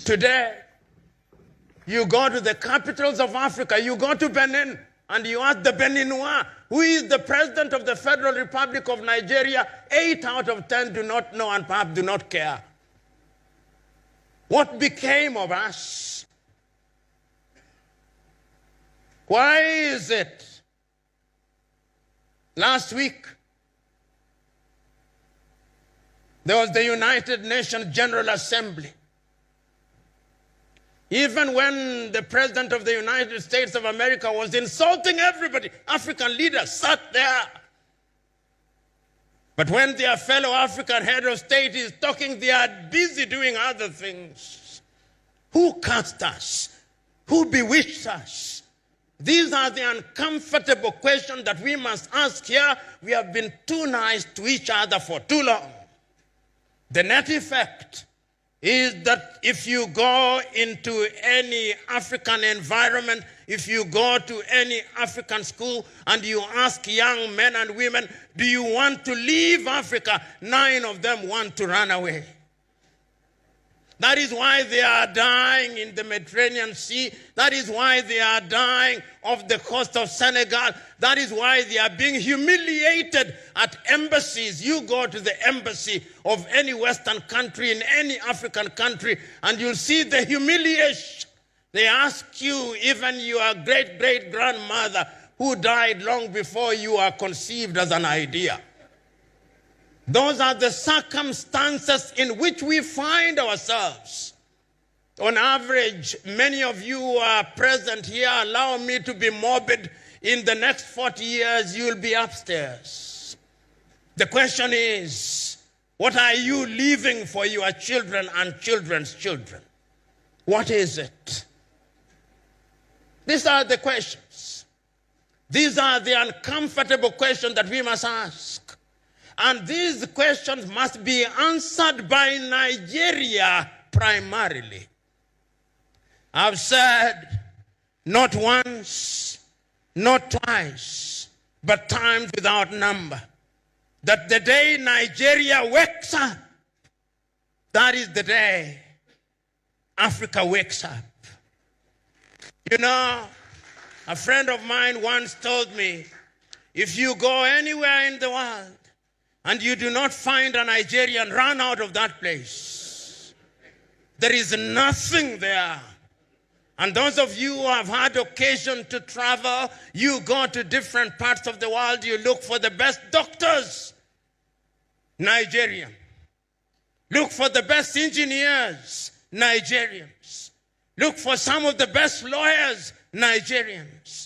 Today, you go to the capitals of Africa, you go to Benin, and you ask the Beninois, who is the president of the Federal Republic of Nigeria, 8 out of 10 do not know and perhaps do not care. What became of us? Why is it? Last week, there was the United Nations General Assembly. Even when the President of the United States of America was insulting everybody, African leaders sat there. But when their fellow African head of state is talking, they are busy doing other things. Who cast us? Who bewitched us? These are the uncomfortable questions that we must ask here. We have been too nice to each other for too long. The net effect is that if you go into any African environment, if you go to any African school and you ask young men and women, do you want to leave Africa? 9 of them want to run away. That is why they are dying in the Mediterranean Sea. That is why they are dying off the coast of Senegal. That is why they are being humiliated at embassies. You go to the embassy of any Western country, in any African country, and you'll see the humiliation. They ask you, even your great-great-grandmother, who died long before you are conceived as an idea. Those are the circumstances in which we find ourselves. On average, many of you who are present here, allow me to be morbid, in the next 40 years, you'll be upstairs. The question is, what are you leaving for your children and children's children? What is it? These are the questions. These are the uncomfortable questions that we must ask. And these questions must be answered by Nigeria primarily. I've said not once, not twice, but times without number, that the day Nigeria wakes up, that is the day Africa wakes up. You know, a friend of mine once told me, if you go anywhere in the world, and you do not find a Nigerian, run out of that place. There is nothing there. And those of you who have had occasion to travel, you go to different parts of the world, you look for the best doctors, Nigerian. Look for the best engineers, Nigerians. Look for some of the best lawyers, Nigerians.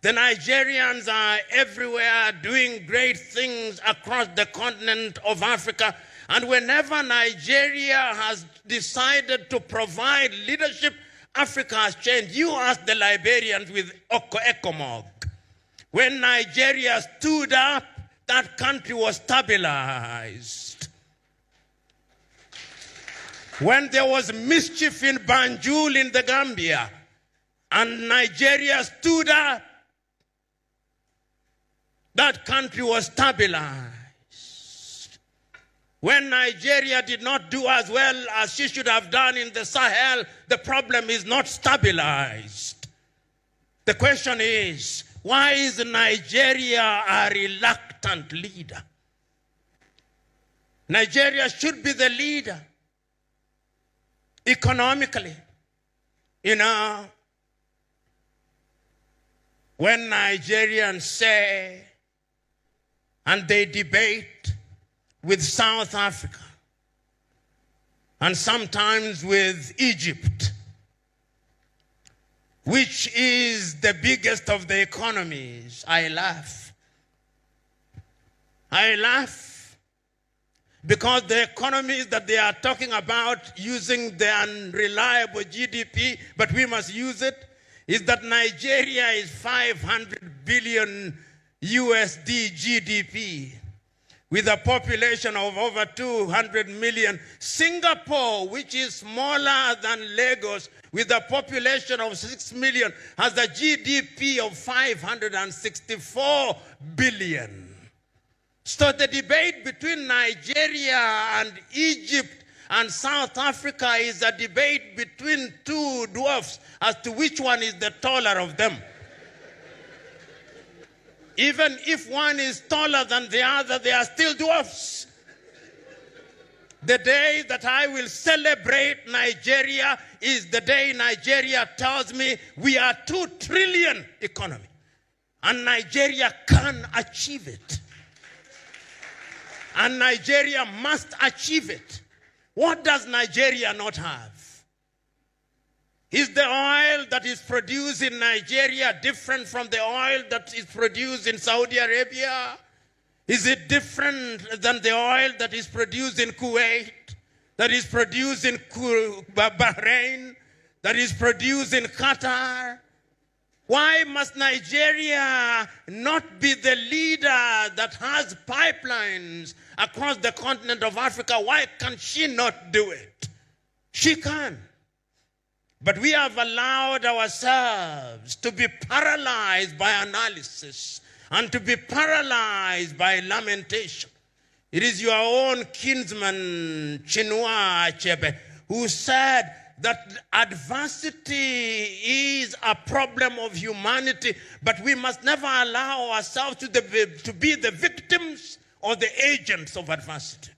The Nigerians are everywhere doing great things across the continent of Africa. And whenever Nigeria has decided to provide leadership, Africa has changed. You ask the Liberians with ECOMOG. When Nigeria stood up, that country was stabilized. When there was mischief in Banjul in the Gambia, and Nigeria stood up, that country was stabilized. When Nigeria did not do as well as she should have done in the Sahel, the problem is not stabilized. The question is, why is Nigeria a reluctant leader? Nigeria should be the leader economically. You know, when Nigerians say, and they debate with South Africa, and sometimes with Egypt, which is the biggest of the economies, I laugh. I laugh because the economies that they are talking about using the unreliable GDP, but we must use it, is that Nigeria is 500 billion USD GDP with a population of over 200 million. Singapore, which is smaller than Lagos, with a population of 6 million, has a GDP of 564 billion. So the debate between Nigeria and Egypt and South Africa is a debate between two dwarfs as to which one is the taller of them. Even if one is taller than the other, they are still dwarfs. The day that I will celebrate Nigeria is the day Nigeria tells me we are 2 trillion economy. And Nigeria can achieve it. And Nigeria must achieve it. What does Nigeria not have? Is the oil that is produced in Nigeria different from the oil that is produced in Saudi Arabia? Is it different than the oil that is produced in Kuwait, that is produced in Bahrain, that is produced in Qatar? Why must Nigeria not be the leader that has pipelines across the continent of Africa? Why can she not do it? She can. But we have allowed ourselves to be paralyzed by analysis and to be paralyzed by lamentation. It is your own kinsman, Chinua Achebe, who said that adversity is a problem of humanity, but we must never allow ourselves to be the victims or the agents of adversity.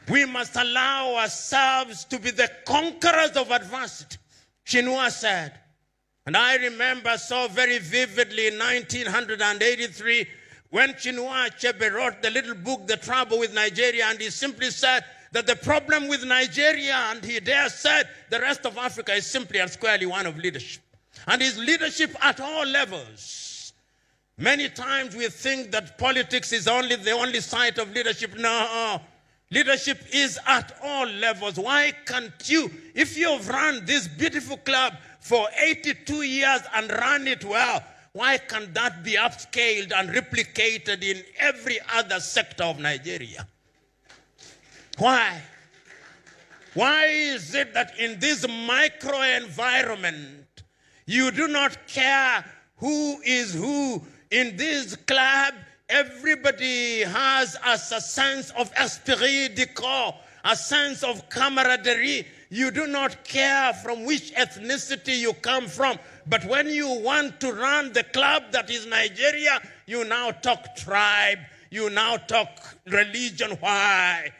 We must allow ourselves to be the conquerors of adversity. Chinua said, and I remember so very vividly in 1983 when Chinua Achebe wrote the little book, The Trouble with Nigeria, and he simply said that the problem with Nigeria, and he there said the rest of Africa is simply and squarely one of leadership. And his leadership at all levels. Many times we think that politics is the only site of leadership. No. Leadership is at all levels. Why can't you, if you've run this beautiful club for 82 years and run it well, why can't that be upscaled and replicated in every other sector of Nigeria? Why? Why is it that in this micro-environment, you do not care who is who in this club? Everybody has a sense of esprit de corps, a sense of camaraderie. You do not care from which ethnicity you come from. But when you want to run the club that is Nigeria, you now talk tribe, you now talk religion. Why?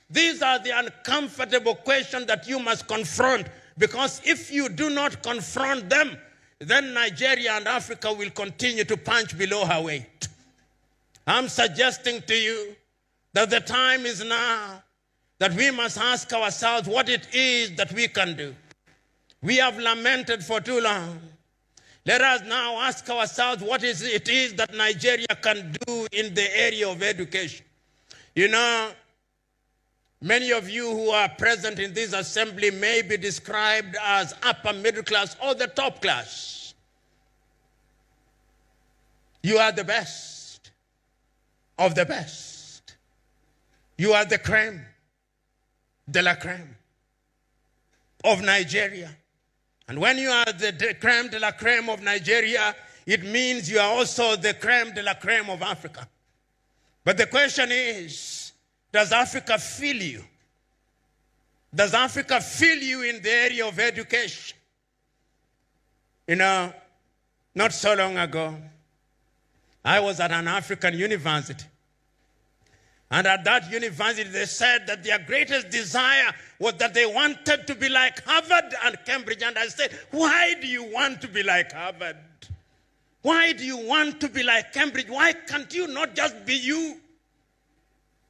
These are the uncomfortable questions that you must confront, because if you do not confront them, then Nigeria and Africa will continue to punch below her weight. I'm suggesting to you that the time is now that we must ask ourselves what it is that we can do. We have lamented for too long. Let us now ask ourselves what it is that Nigeria can do in the area of education. You know, many of you who are present in this assembly may be described as upper middle class or the top class. You are the best of the best. You are the crème de la crème of Nigeria. And when you are the crème de la crème of Nigeria, it means you are also the crème de la crème of Africa. But the question is, does Africa feel you? Does Africa feel you in the area of education? You know, not so long ago, I was at an African university. And at that university, they said that their greatest desire was that they wanted to be like Harvard and Cambridge. And I said, why do you want to be like Harvard? Why do you want to be like Cambridge? Why can't you not just be you?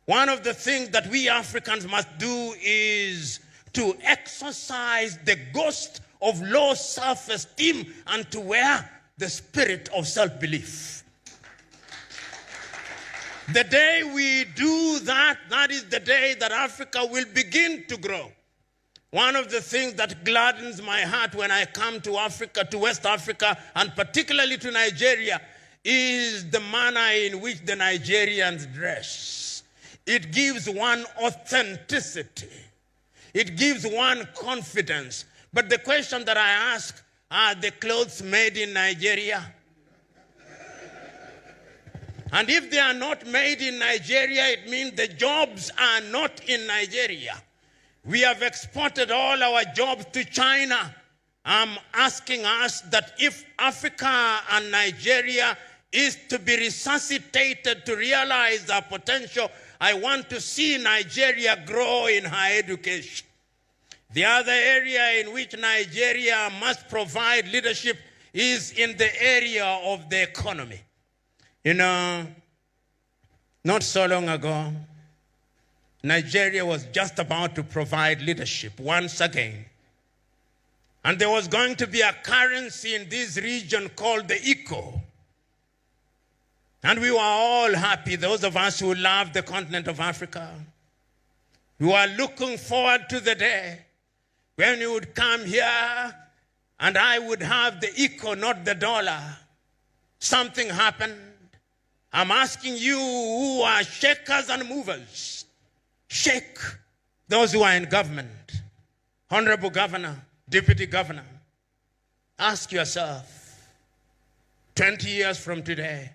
One of the things that we Africans must do is to exercise the ghost of low self-esteem and to wear the spirit of self-belief. The day we do that, that is the day that Africa will begin to grow. One of the things that gladdens my heart when I come to Africa, to West Africa, and particularly to Nigeria, is the manner in which the Nigerians dress. It gives one authenticity. It gives one confidence. But the question that I ask, are the clothes made in Nigeria? And if they are not made in Nigeria, it means the jobs are not in Nigeria. We have exported all our jobs to China. I'm asking us that if Africa and Nigeria is to be resuscitated to realize our potential, I want to see Nigeria grow in higher education. The other area in which Nigeria must provide leadership is in the area of the economy. You know, not so long ago, Nigeria was just about to provide leadership once again. And there was going to be a currency in this region called the eco. And we were all happy, those of us who love the continent of Africa. We were looking forward to the day when you would come here and I would have the eco, not the dollar. Something happened. I'm asking you who are shakers and movers. Shake those who are in government. Honorable Governor, Deputy Governor, ask yourself, 20 years from today,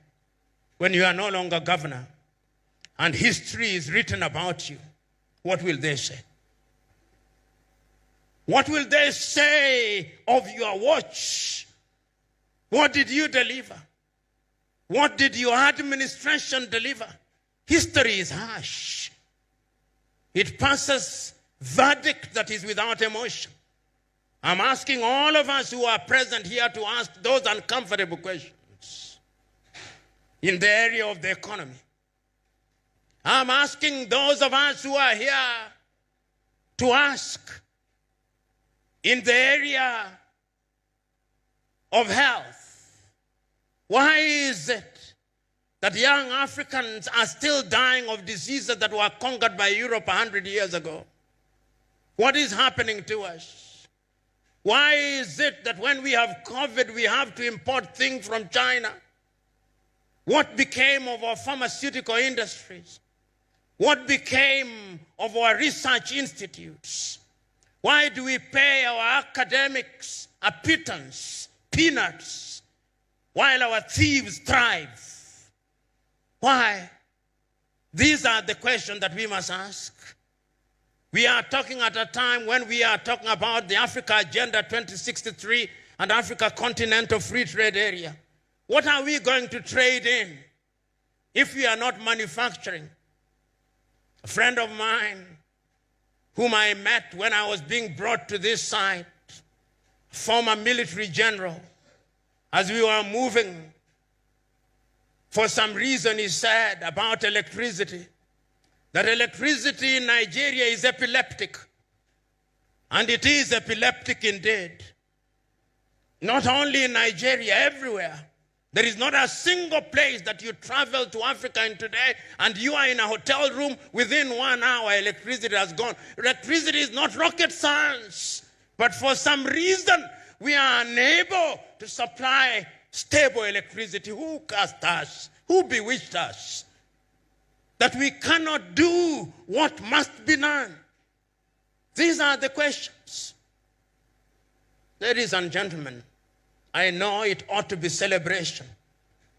when you are no longer governor and history is written about you, what will they say? What will they say of your watch? What did you deliver? What did your administration deliver? History is harsh. It passes verdict that is without emotion. I'm asking all of us who are present here to ask those uncomfortable questions in the area of the economy. I'm asking those of us who are here to ask in the area of health. Why is it that young Africans are still dying of diseases that were conquered by Europe 100 years ago? What is happening to us? Why is it that when we have COVID, we have to import things from China? What became of our pharmaceutical industries? What became of our research institutes? Why do we pay our academics a pittance, peanuts, while our thieves thrive? Why? These are the questions that we must ask. We are talking at a time when we are talking about the Africa Agenda 2063 and Africa Continental Free Trade Area. What are we going to trade in if we are not manufacturing? A friend of mine, whom I met when I was being brought to this site, former military general, as we were moving, for some reason he said about electricity, that electricity in Nigeria is epileptic. And it is epileptic indeed. Not only in Nigeria, everywhere. There is not a single place that you travel to Africa in today and you are in a hotel room, within 1 hour electricity has gone. Electricity is not rocket science. But for some reason, we are unable to supply stable electricity. Who cast us? Who bewitched us? That we cannot do what must be done. These are the questions. Ladies and gentlemen, I know it ought to be celebration,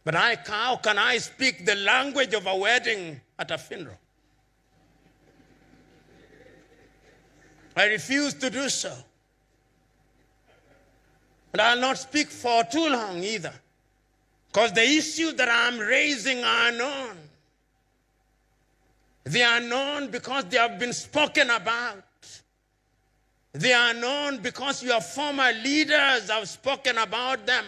but how can I speak the language of a wedding at a funeral? I refuse to do so. And I'll not speak for too long either, because the issues that I'm raising are known. They are known because they have been spoken about. They are known because your former leaders have spoken about them.